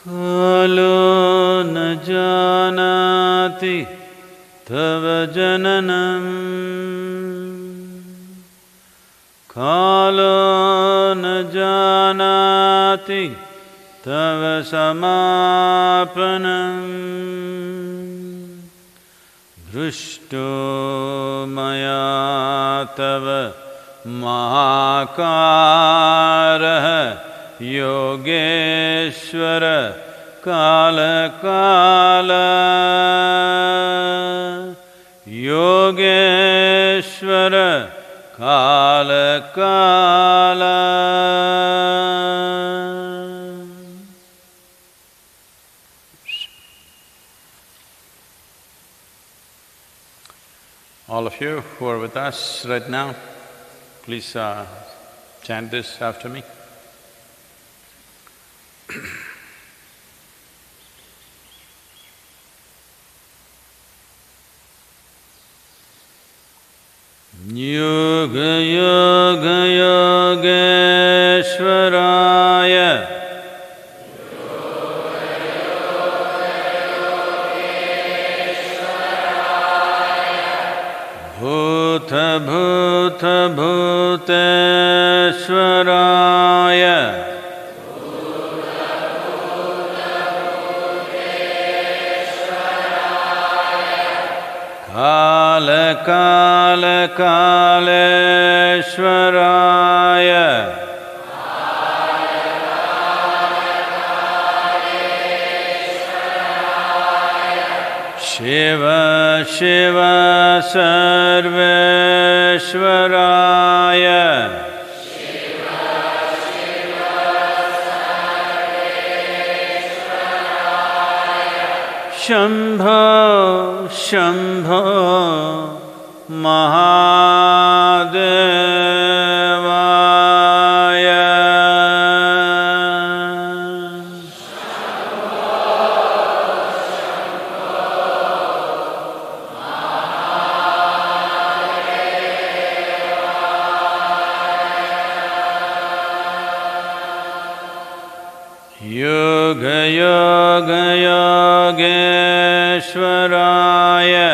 कालो न जानाति तव जननं कालो न जानाति तव समापनं दृष्टो मया तव महाकारः योगेश्वर काल काल योगेश्वर काल काल. All of you who are with us right now, please chant this after me. Yoga Yoga Yogeshwaraya Bhuta Bhuta Bhuteshwaraya Kala Kala Kaleshwaraya Shiva Shiva Sarveshwaraya Shambho Shambho Mahadevaya. Yoga Yoga Yogeshwaraya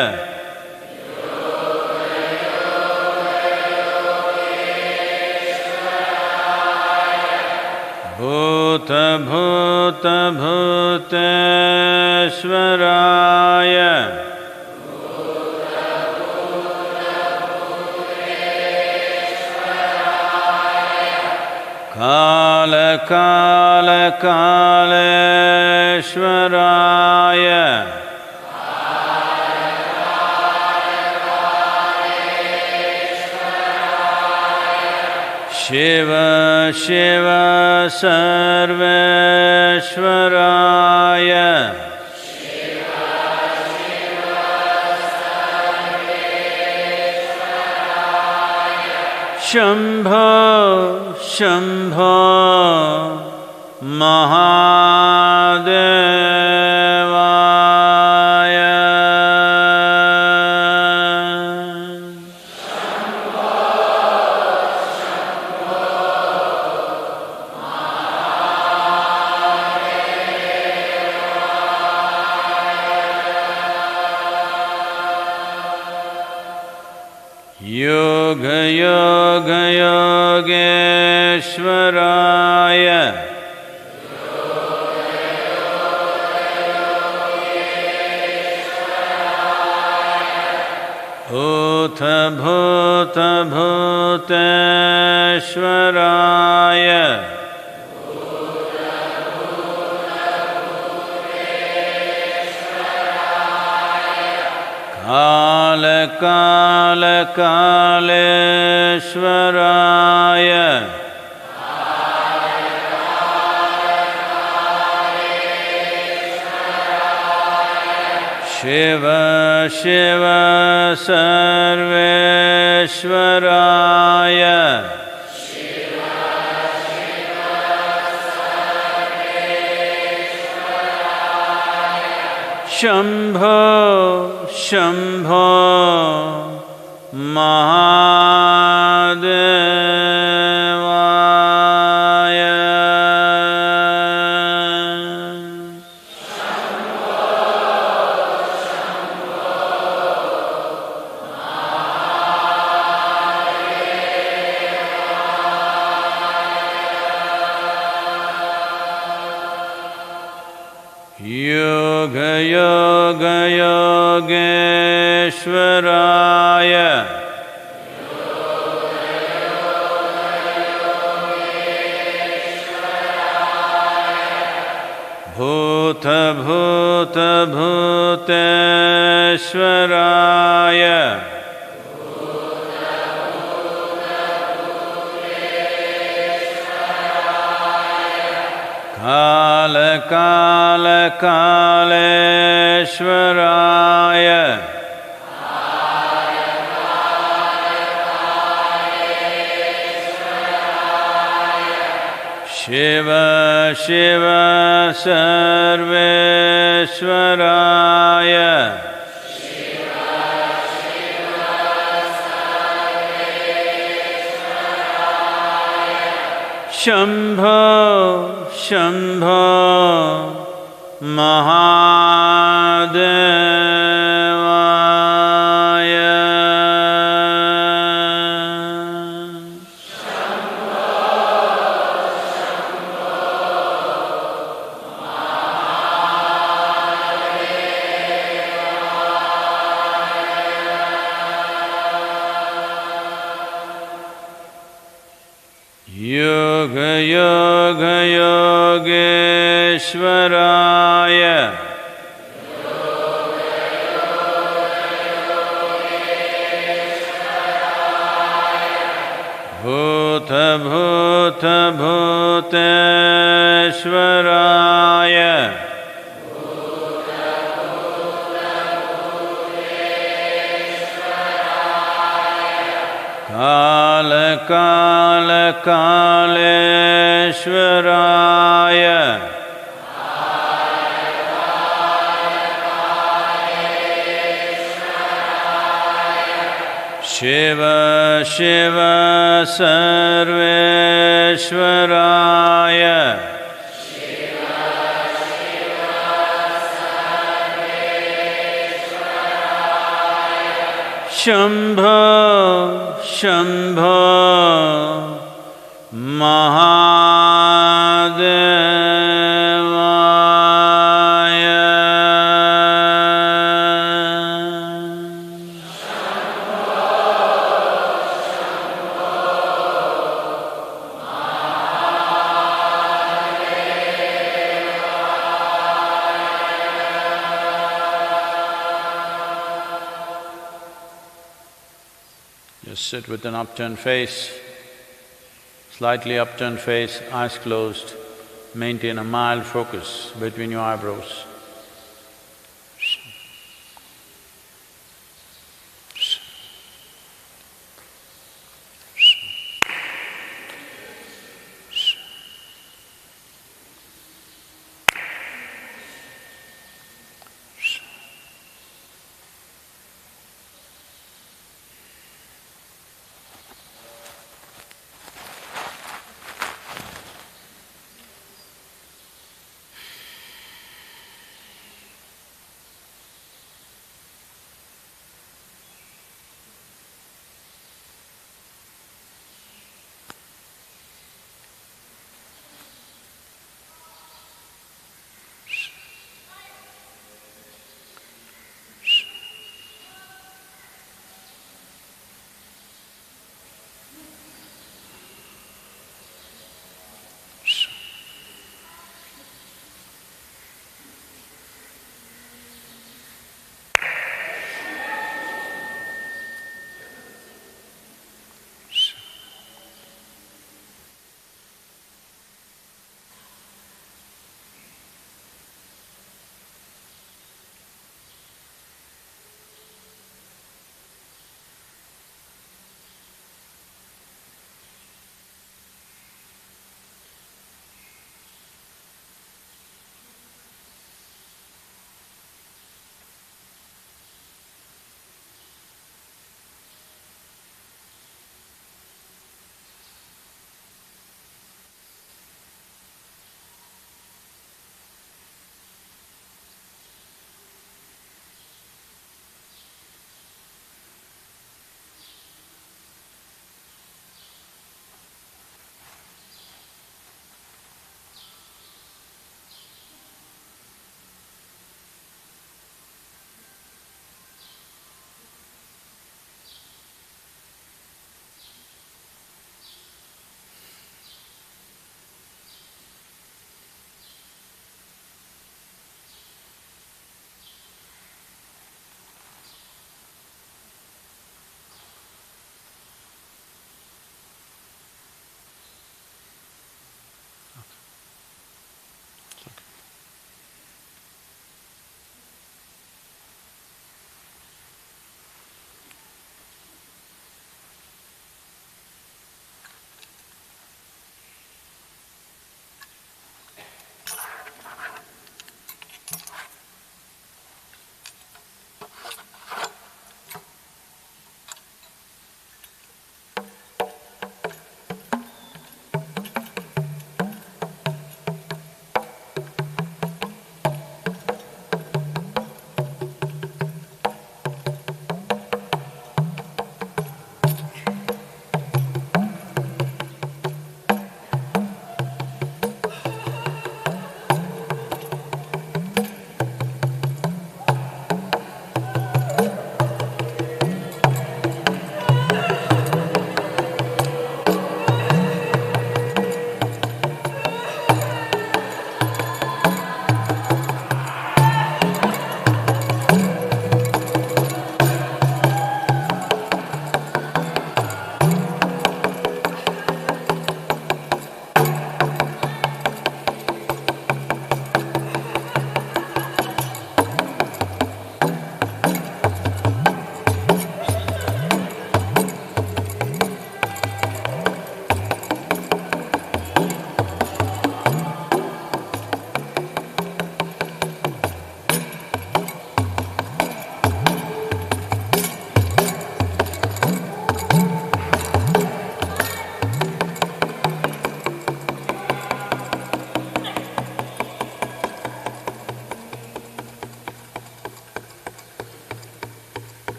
Bhuta Bhuta Bhuteshwaraya Kala Kala Kaleshwaraya Shiva Shiva Sarveshwaraya Shambho Shambho Mahadevaya. Yoga Yoga Yogeshwaraya Bhuta Bhuta Bhuteshwaraya Kala Kala Kaleshwaraya Shiva Shiva Sarveshwaraya Shambho Shambho Mahadevaya. Yoga Yoga Yogeshwaraya Bhuta Bhuta Bhuteshwaraya Kala Kala Kaleshwaraya Shiva Shiva Sarveshwaraya Shambho Shambho Mahadevaya Yoga Yoga Yogeshwaraya Bhuta Bhuta Bhuteshwaraya Kala Kala Kaleshwaraya Shiva Shiva Sarveshwaraya Shambho Shambho Mahadevaya Just sit with an upturned face, slightly upturned face, eyes closed. Maintain a mild focus between your eyebrows.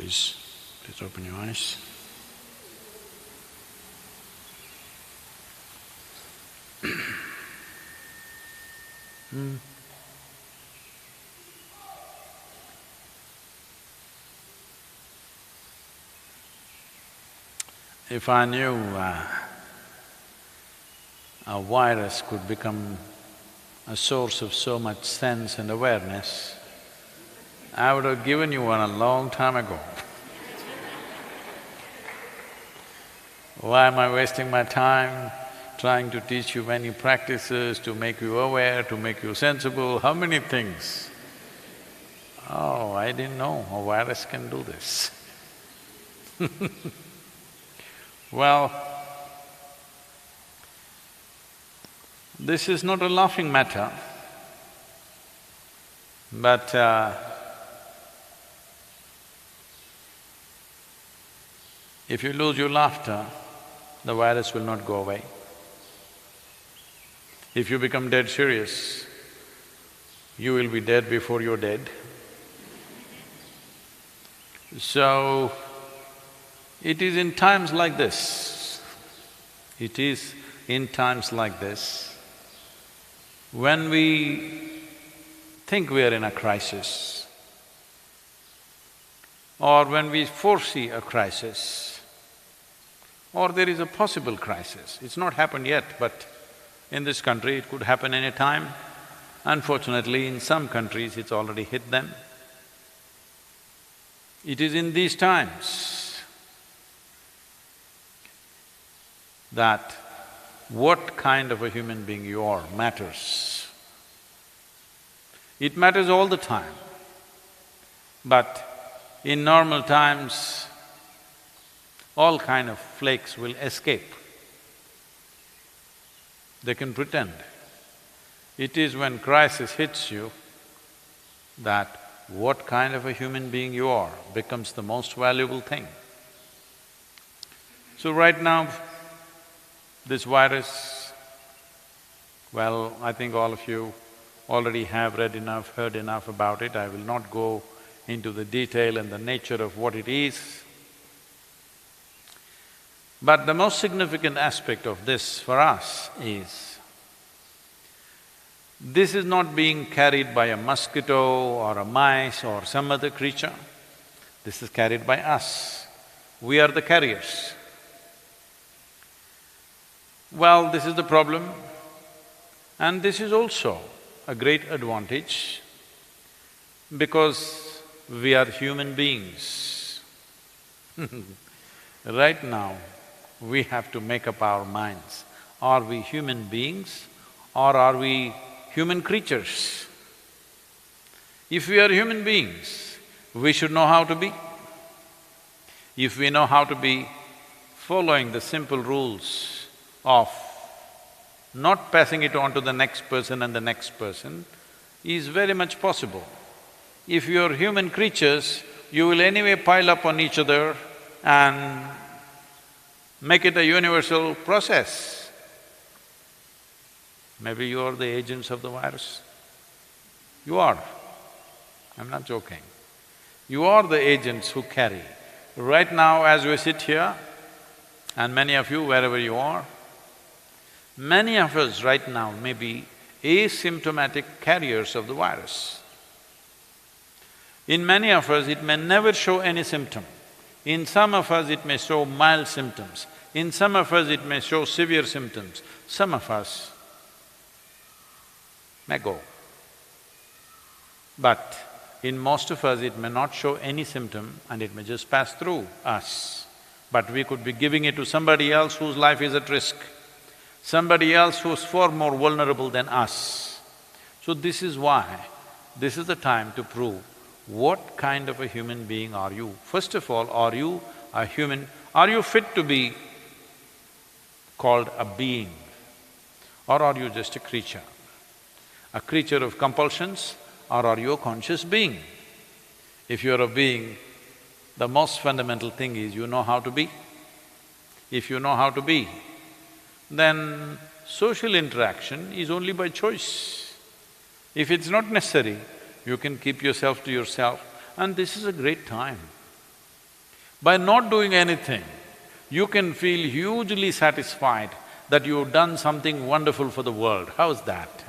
please. Please open your eyes. If I knew a virus could become a source of so much sense and awareness, I would have given you one a long time ago. Why am I wasting my time trying to teach you many practices, to make you aware, to make you sensible, how many things? Oh, I didn't know a virus can do this. Well, this is not a laughing matter, but if you lose your laughter, the virus will not go away. If you become dead serious, you will be dead before you're dead. So, it is in times like this, when we think we are in a crisis, or when we foresee a crisis, or there is a possible crisis. It's not happened yet, but in this country it could happen any time. Unfortunately, in some countries it's already hit them. It is in these times that what kind of a human being you are matters. It matters all the time, but in normal times, all kind of flakes will escape. They can pretend. It is when crisis hits you that what kind of a human being you are becomes the most valuable thing. So right now, this virus, well, I think all of you already have read enough, heard enough about it. I will not go into the detail and the nature of what it is. But the most significant aspect of this for us is, this is not being carried by a mosquito or a mice or some other creature. This is carried by us. We are the carriers. Well, this is the problem, and this is also a great advantage because we are human beings. Right now, we have to make up our minds. Are we human beings or are we human creatures? If we are human beings, we should know how to be. If we know how to be, following the simple rules of not passing it on to the next person and the next person is very much possible. If you're human creatures, you will anyway pile up on each other and make it a universal process. Maybe you are the agents of the virus. You are. I'm not joking. You are the agents who carry. Right now as we sit here, and many of you wherever you are, many of us right now may be asymptomatic carriers of the virus. In many of us, it may never show any symptom. In some of us, it may show mild symptoms. In some of us, it may show severe symptoms. Some of us may go. But in most of us, it may not show any symptom and it may just pass through us. But we could be giving it to somebody else whose life is at risk, somebody else who's far more vulnerable than us. So this is why, this is the time to prove what kind of a human being are you. First of all, are you a human… are you fit to be called a being, or are you just a creature? A creature of compulsions, or are you a conscious being? If you're a being, the most fundamental thing is you know how to be. If you know how to be, then social interaction is only by choice. If it's not necessary, you can keep yourself to yourself, and this is a great time. By not doing anything, you can feel hugely satisfied that you've done something wonderful for the world. How's that?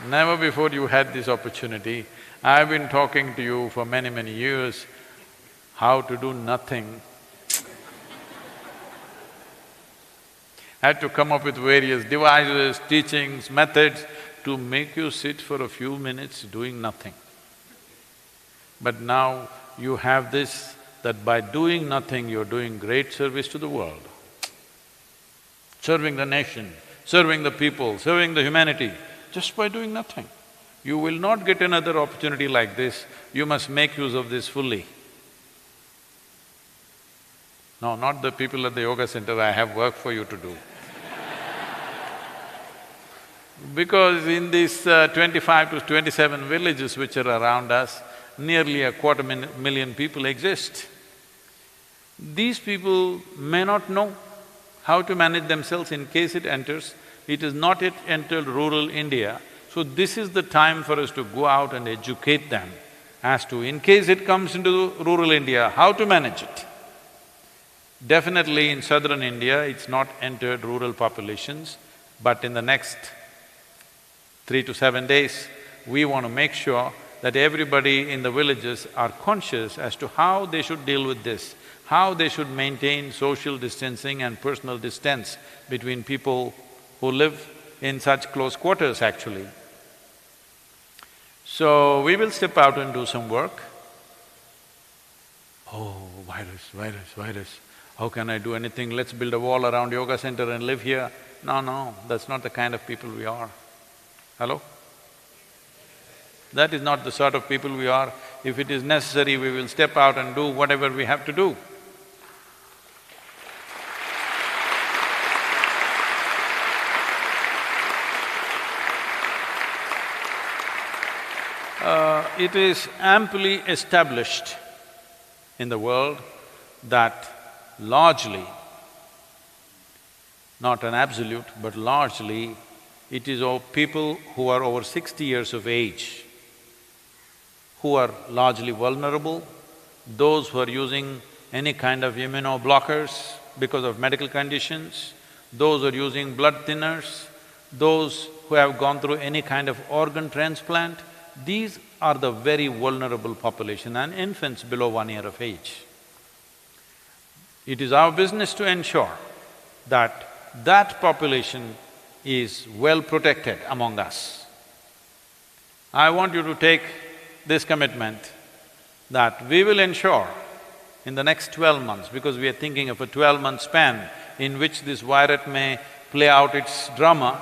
Never before you had this opportunity. I've been talking to you for many, many years how to do nothing. I had to come up with various devices, teachings, methods to make you sit for a few minutes doing nothing. But now you have this, that by doing nothing you're doing great service to the world. Serving the nation, serving the people, serving the humanity, just by doing nothing. You will not get another opportunity like this, you must make use of this fully. No, not the people at the yoga center, I have work for you to do. Because in these 25 to 27 villages which are around us, nearly a quarter million people exist. These people may not know how to manage themselves in case it enters. It is not yet entered rural India, so this is the time for us to go out and educate them as to, in case it comes into rural India, how to manage it. Definitely in southern India, it's not entered rural populations, but in the next 3 to 7 days, we want to make sure that everybody in the villages are conscious as to how they should deal with this, how they should maintain social distancing and personal distance between people who live in such close quarters actually. So, we will step out and do some work. Oh, virus, how can I do anything? Let's build a wall around yoga center and live here. No, that's not the kind of people we are. Hello? That is not the sort of people we are. If it is necessary, we will step out and do whatever we have to do. It is amply established in the world that largely, not an absolute, but largely, it is of people who are over 60 years of age, who are largely vulnerable, those who are using any kind of immunoblockers because of medical conditions, those who are using blood thinners, those who have gone through any kind of organ transplant, these are the very vulnerable population, and infants below 1 year of age. It is our business to ensure that that population is well protected among us. I want you to take this commitment that we will ensure in the next 12 months, because we are thinking of a 12-month span in which this virus may play out its drama.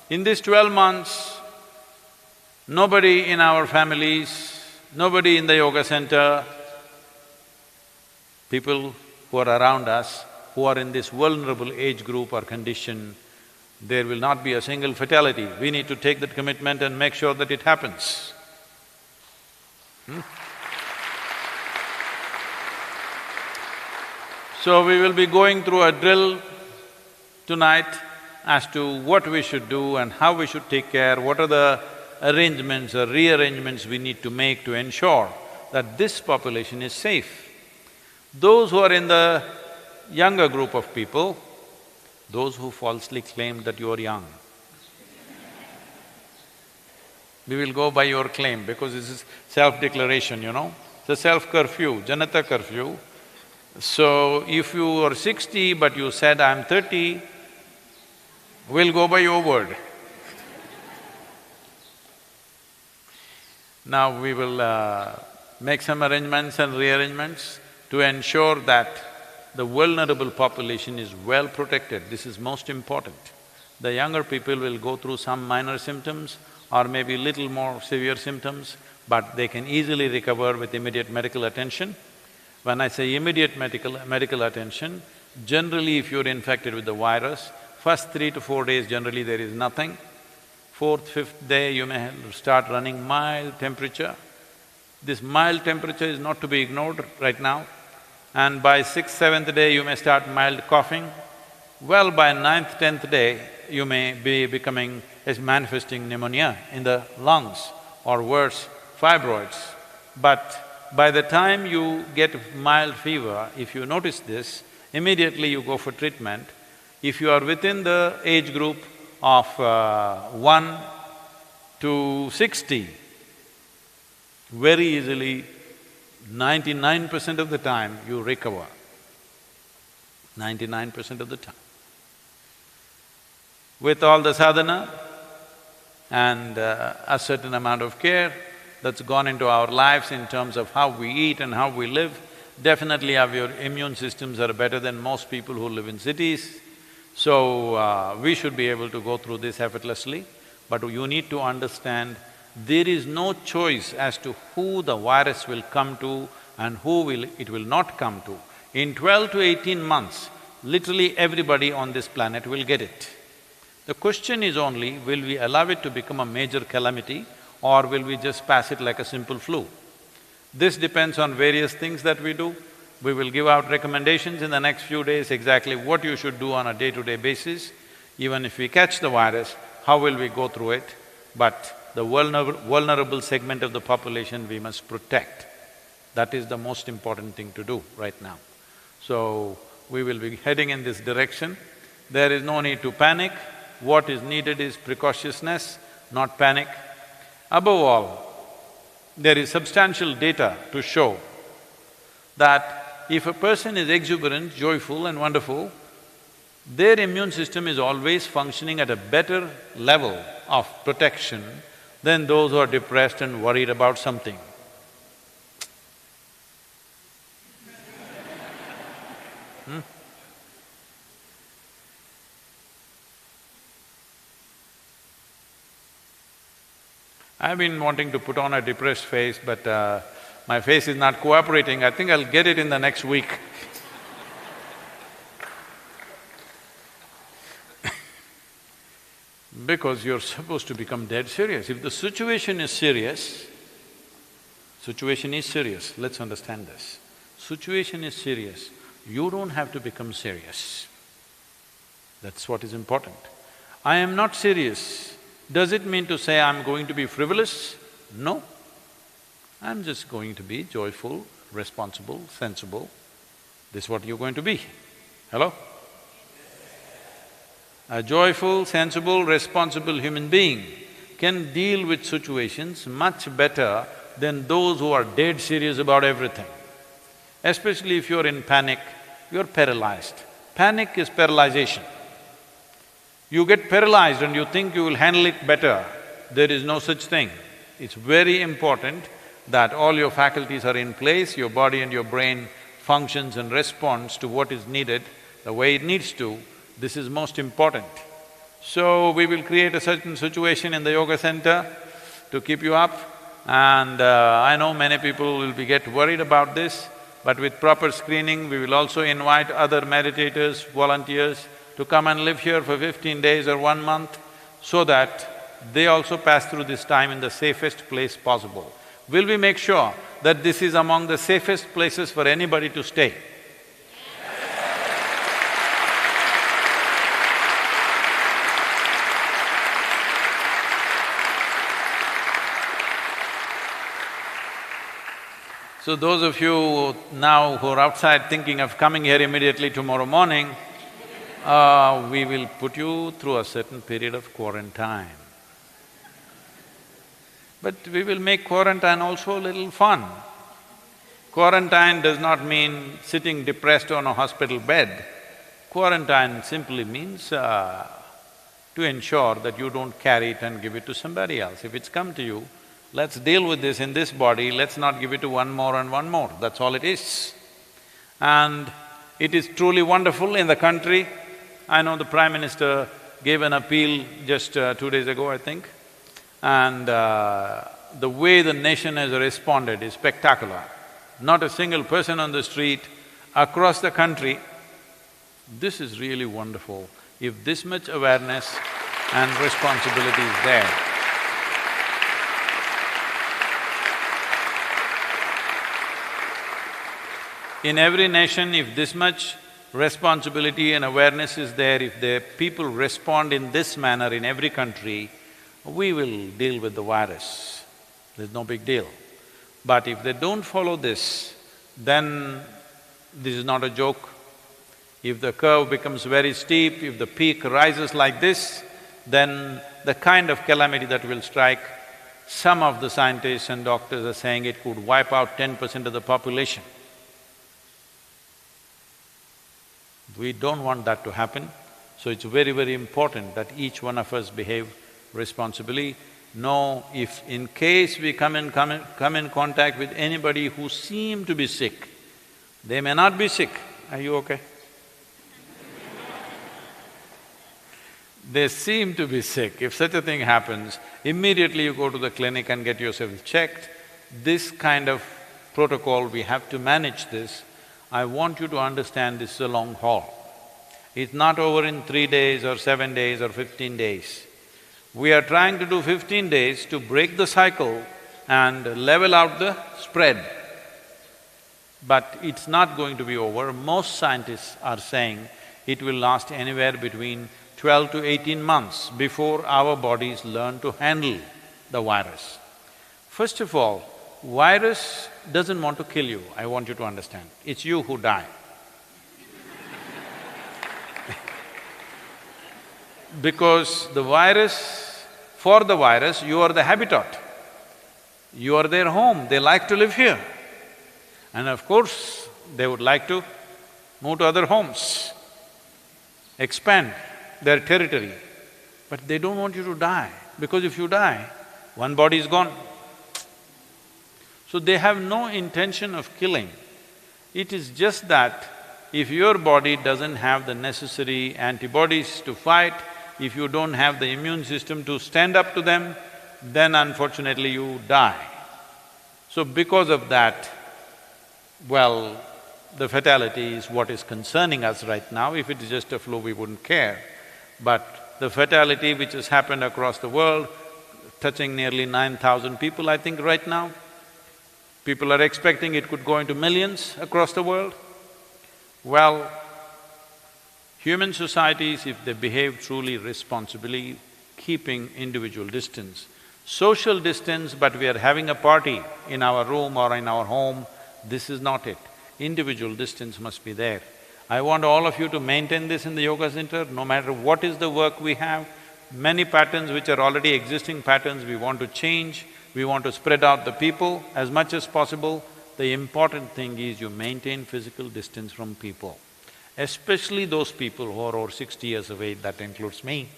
In these 12 months, nobody in our families, nobody in the yoga center, people who are around us, who are in this vulnerable age group or condition, there will not be a single fatality. We need to take that commitment and make sure that it happens. So we will be going through a drill tonight as to what we should do and how we should take care, what are the arrangements or rearrangements we need to make to ensure that this population is safe. Those who are in the younger group of people, those who falsely claim that you are young, we will go by your claim because this is self-declaration, you know. It's a self-curfew, Janata curfew. So, if you are 60 but you said, I'm 30, we'll go by your word. Now we will make some arrangements and rearrangements to ensure that the vulnerable population is well protected. This is most important. The younger people will go through some minor symptoms or maybe little more severe symptoms, but they can easily recover with immediate medical attention. When I say immediate medical attention, generally if you're infected with the virus, first 3 to 4 days generally there is nothing. 4th, 5th day you may start running mild temperature. This mild temperature is not to be ignored right now. And by 6th, 7th day you may start mild coughing. Well, by 9th, 10th day you may be manifesting pneumonia in the lungs or worse, fibroids. But by the time you get mild fever, if you notice this, immediately you go for treatment. If you are within the age group of 1 to 60, very easily, 99% of the time you recover, 99% of the time. With all the sadhana and a certain amount of care that's gone into our lives in terms of how we eat and how we live, definitely our immune systems are better than most people who live in cities. So, we should be able to go through this effortlessly, but you need to understand there is no choice as to who the virus will come to and who it will not come to. In 12 to 18 months, literally everybody on this planet will get it. The question is only, will we allow it to become a major calamity or will we just pass it like a simple flu? This depends on various things that we do. We will give out recommendations in the next few days exactly what you should do on a day-to-day basis. Even if we catch the virus, how will we go through it? But the vulnerable segment of the population we must protect. That is the most important thing to do right now. So, we will be heading in this direction. There is no need to panic. What is needed is precautiousness, not panic. Above all, there is substantial data to show that if a person is exuberant, joyful and wonderful, their immune system is always functioning at a better level of protection than those who are depressed and worried about something. I've been wanting to put on a depressed face, but my face is not cooperating. I think I'll get it in the next week. Because you're supposed to become dead serious. If the situation is serious, let's understand this. Situation is serious, you don't have to become serious. That's what is important. I am not serious. Does it mean to say I'm going to be frivolous? No. I'm just going to be joyful, responsible, sensible. This is what you're going to be. Hello? A joyful, sensible, responsible human being can deal with situations much better than those who are dead serious about everything. Especially if you're in panic, you're paralyzed. Panic is paralyzation. You get paralyzed and you think you will handle it better. There is no such thing. It's very important that all your faculties are in place, your body and your brain functions and responds to what is needed the way it needs to. This is most important. So, we will create a certain situation in the yoga center to keep you up, and I know many people will get worried about this, but with proper screening, we will also invite other meditators, volunteers to come and live here for 15 days or 1 month so that they also pass through this time in the safest place possible. Will we make sure that this is among the safest places for anybody to stay? So those of you now who are outside thinking of coming here immediately tomorrow morning, we will put you through a certain period of quarantine. But we will make quarantine also a little fun. Quarantine does not mean sitting depressed on a hospital bed. Quarantine simply means to ensure that you don't carry it and give it to somebody else. If it's come to you, let's deal with this in this body, let's not give it to one more and one more, that's all it is. And it is truly wonderful in the country. I know the Prime Minister gave an appeal just 2 days ago, I think, and the way the nation has responded is spectacular. Not a single person on the street, across the country. This is really wonderful. If this much awareness and responsibility is there, in every nation, if this much responsibility and awareness is there, if the people respond in this manner in every country, we will deal with the virus. there's no big deal. But if they don't follow this, then this is not a joke. If the curve becomes very steep, if the peak rises like this, then the kind of calamity that will strike, some of the scientists and doctors are saying it could wipe out 10% of the population. We don't want that to happen, so it's very, very important that each one of us behave responsibly. Know if in case we come in contact with anybody who seem to be sick, they may not be sick. Are you okay? They seem to be sick. If such a thing happens, immediately you go to the clinic and get yourself checked. This kind of protocol, we have to manage this. I want you to understand this is a long haul. It's not over in 3 days or 7 days or 15 days. We are trying to do 15 days to break the cycle and level out the spread. But it's not going to be over. Most scientists are saying it will last anywhere between 12 to 18 months before our bodies learn to handle the virus. First of all, virus doesn't want to kill you, I want you to understand. It's you who die. Because for the virus, you are the habitat. You are their home, they like to live here. And of course, they would like to move to other homes, expand their territory. But they don't want you to die, because if you die, one body is gone. So they have no intention of killing. It is just that if your body doesn't have the necessary antibodies to fight, if you don't have the immune system to stand up to them, then unfortunately you die. So because of that, well, the fatality is what is concerning us right now. If it is just a flu, we wouldn't care. But the fatality which has happened across the world, touching nearly 9,000 people, I think right now, people are expecting it could go into millions across the world. Well, human societies, if they behave truly responsibly, keeping individual distance, social distance, but we are having a party in our room or in our home, this is not it. Individual distance must be there. I want all of you to maintain this in the yoga center, no matter what is the work we have. Many patterns which are already existing patterns, we want to change, we want to spread out the people as much as possible. The important thing is you maintain physical distance from people, especially those people who are over 60 years of age, that includes me.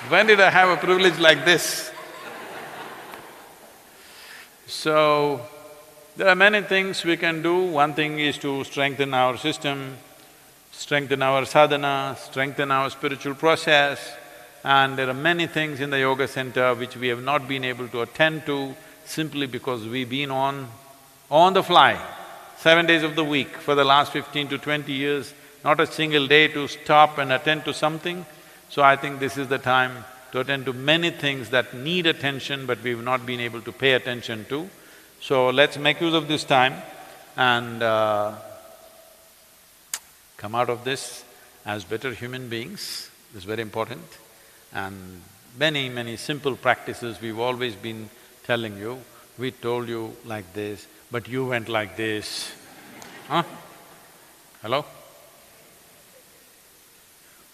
When did I have a privilege like this? So, there are many things we can do. One thing is to strengthen our system, strengthen our sadhana, strengthen our spiritual process, and there are many things in the yoga center which we have not been able to attend to simply because we've been on the fly, 7 days of the week for the last 15 to 20 years, not a single day to stop and attend to something. So I think this is the time to attend to many things that need attention but we've not been able to pay attention to. So let's make use of this time and come out of this as better human beings, this is very important. And many simple practices we've always been telling you. We told you like this, but you went like this. Huh? Hello?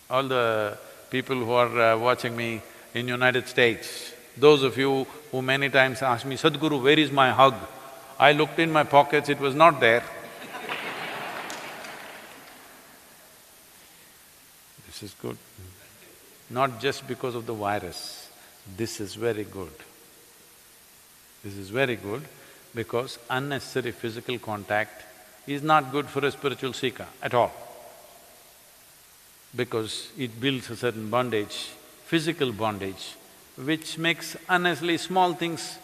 All the people who are watching me in United States, those of you who many times ask me, Sadhguru, where is my hug? I looked in my pockets, it was not there. This is good. Not just because of the virus, this is very good. This is very good because unnecessary physical contact is not good for a spiritual seeker at all. Because it builds a certain bondage, physical bondage, which makes unnecessarily small things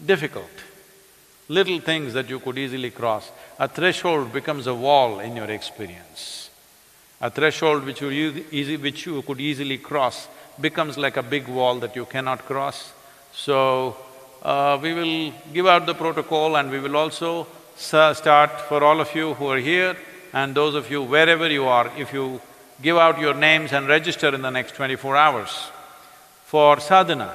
difficult. Little things that you could easily cross. A threshold becomes a wall in your experience. A threshold which you could easily cross becomes like a big wall that you cannot cross. So, we will give out the protocol and we will also start for all of you who are here and those of you wherever you are, if you give out your names and register in the next 24 hours. For sadhana,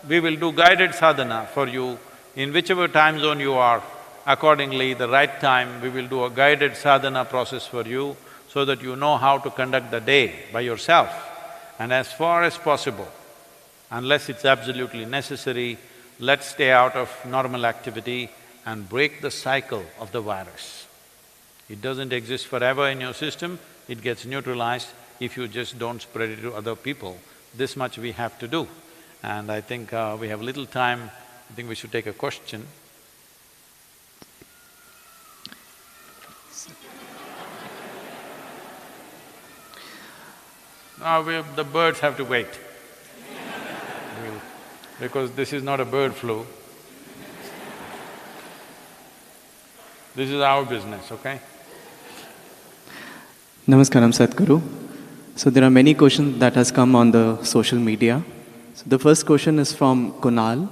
we will do guided sadhana for you in whichever time zone you are. Accordingly, the right time, we will do a guided sadhana process for you so that you know how to conduct the day by yourself. And as far as possible, unless it's absolutely necessary, let's stay out of normal activity and break the cycle of the virus. It doesn't exist forever in your system, it gets neutralized if you just don't spread it to other people. This much we have to do. And I think we have little time, I think we should take a question. The birds have to wait. Because this is not a bird flu. This is our business, okay? Namaskaram Sadhguru. So there are many questions that has come on the social media. So the first question is from Kunal.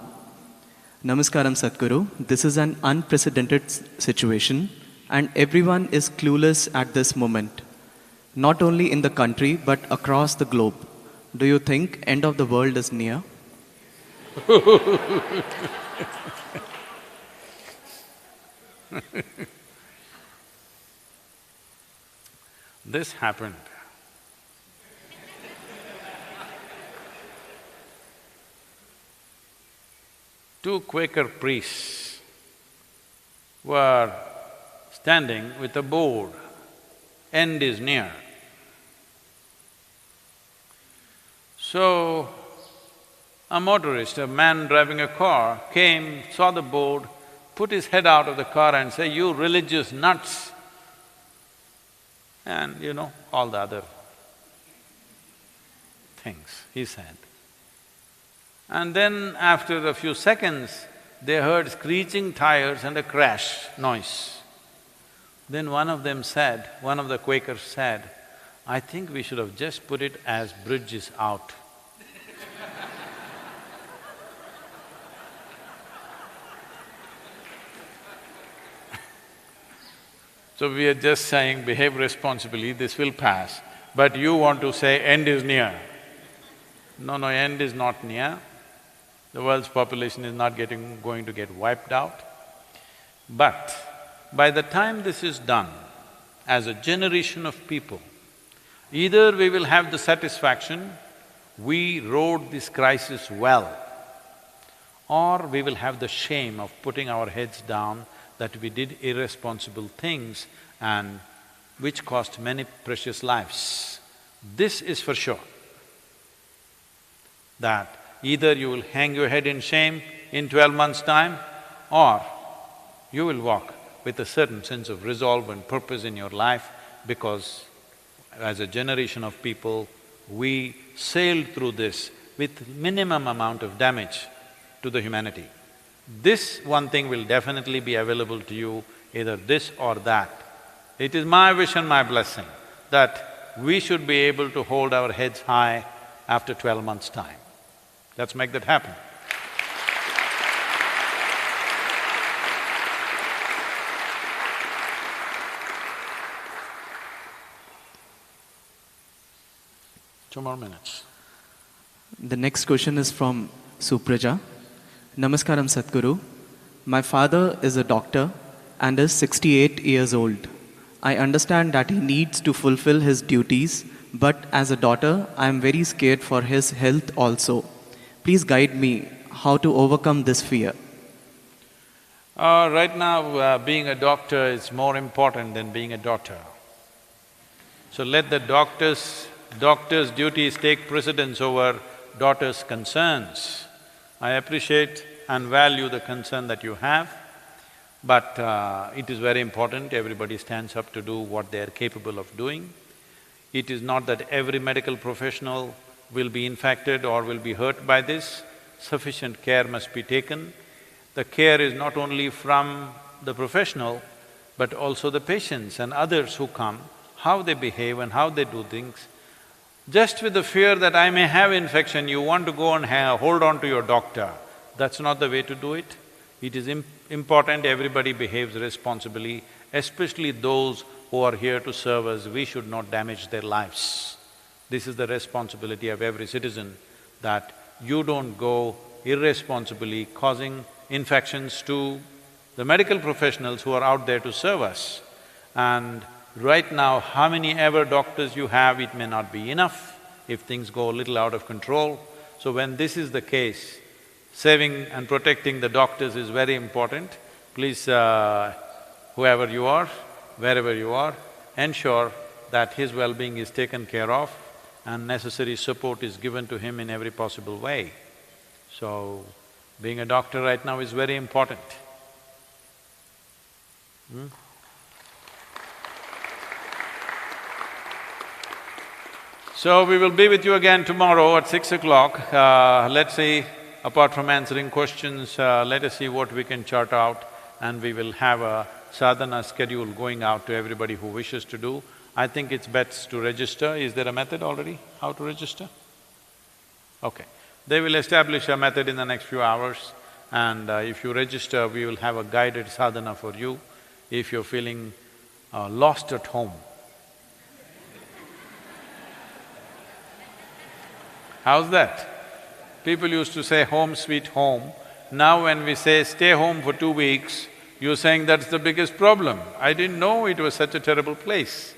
Namaskaram Sadhguru. This is an unprecedented situation and everyone is clueless at this moment. Not only in the country but across the globe. Do you think end of the world is near? This happened. Two Quaker priests were standing with a board, "End is near." So, a motorist, a man driving a car, came, saw the board, put his head out of the car and said, "You religious nuts!" And you know, all the other things he said. And then after a few seconds, they heard screeching tires and a crash noise. Then one of them said, one of the Quakers said, "I think we should have just put it as bridge is out." So we are just saying, behave responsibly, this will pass, but you want to say end is near. No, end is not near. The world's population is not going to get wiped out. But by the time this is done, as a generation of people, either we will have the satisfaction, we rode this crisis well, or we will have the shame of putting our heads down that we did irresponsible things and which cost many precious lives. This is for sure, that either you will hang your head in shame in 12 months' time, or you will walk with a certain sense of resolve and purpose in your life, because as a generation of people, we sailed through this with minimum amount of damage to the humanity. This one thing will definitely be available to you, either this or that. It is my wish and my blessing that we should be able to hold our heads high after 12 months' time. Let's make that happen. Two more minutes. The next question is from Supraja. Namaskaram Sadhguru. My father is a doctor and is 68 years old. I understand that he needs to fulfill his duties, but as a daughter, I am very scared for his health also. Please guide me how to overcome this fear. Right now, being a doctor is more important than being a daughter. So let the doctor's duties take precedence over daughter's concerns. I appreciate and value the concern that you have, but it is very important everybody stands up to do what they are capable of doing. It is not that every medical professional will be infected or will be hurt by this. Sufficient care must be taken. The care is not only from the professional, but also the patients and others who come, how they behave and how they do things. Just with the fear that I may have infection, you want to go and hold on to your doctor. That's not the way to do it. It is important everybody behaves responsibly, especially those who are here to serve us. We should not damage their lives. This is the responsibility of every citizen, that you don't go irresponsibly causing infections to the medical professionals who are out there to serve us. And right now, how many ever doctors you have, it may not be enough if things go a little out of control. So when this is the case, saving and protecting the doctors is very important. Please, whoever you are, wherever you are, ensure that his well-being is taken care of and necessary support is given to him in every possible way. So, being a doctor right now is very important. So, we will be with you again tomorrow at 6 o'clock. Let's see, apart from answering questions, let us see what we can chart out, and we will have a sadhana schedule going out to everybody who wishes to do. I think it's best to register. Is there a method already, how to register? Okay. They will establish a method in the next few hours, and if you register, we will have a guided sadhana for you if you're feeling lost at home. How's that? People used to say home sweet home. Now when we say stay home for 2 weeks, you're saying that's the biggest problem. I didn't know it was such a terrible place.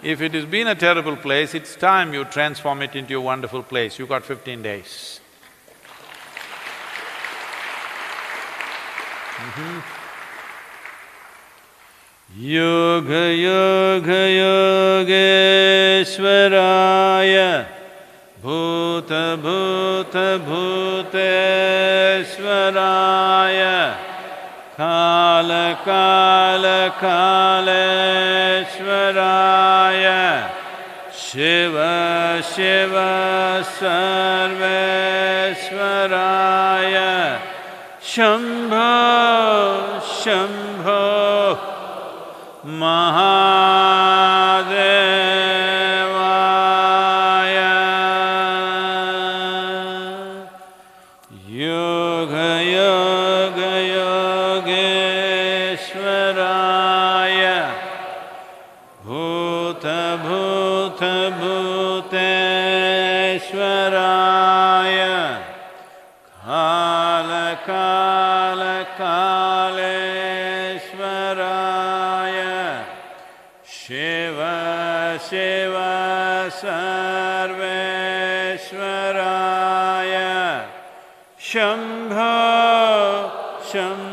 If it has been a terrible place, it's time you transform it into a wonderful place. You got 15 days. Yoga yoga yogeshwaraya bhuta bhuta bhuteshwaraya kala kala kaleshwaraya shiva shiva sarveshwaraya shambho shambho mahadevaya yoga yoga yogeshwaraya bhuta bhuta bhuteshwaraya kala kala kaleshwaraya shiva shiva sarveshwaraya shambho shambho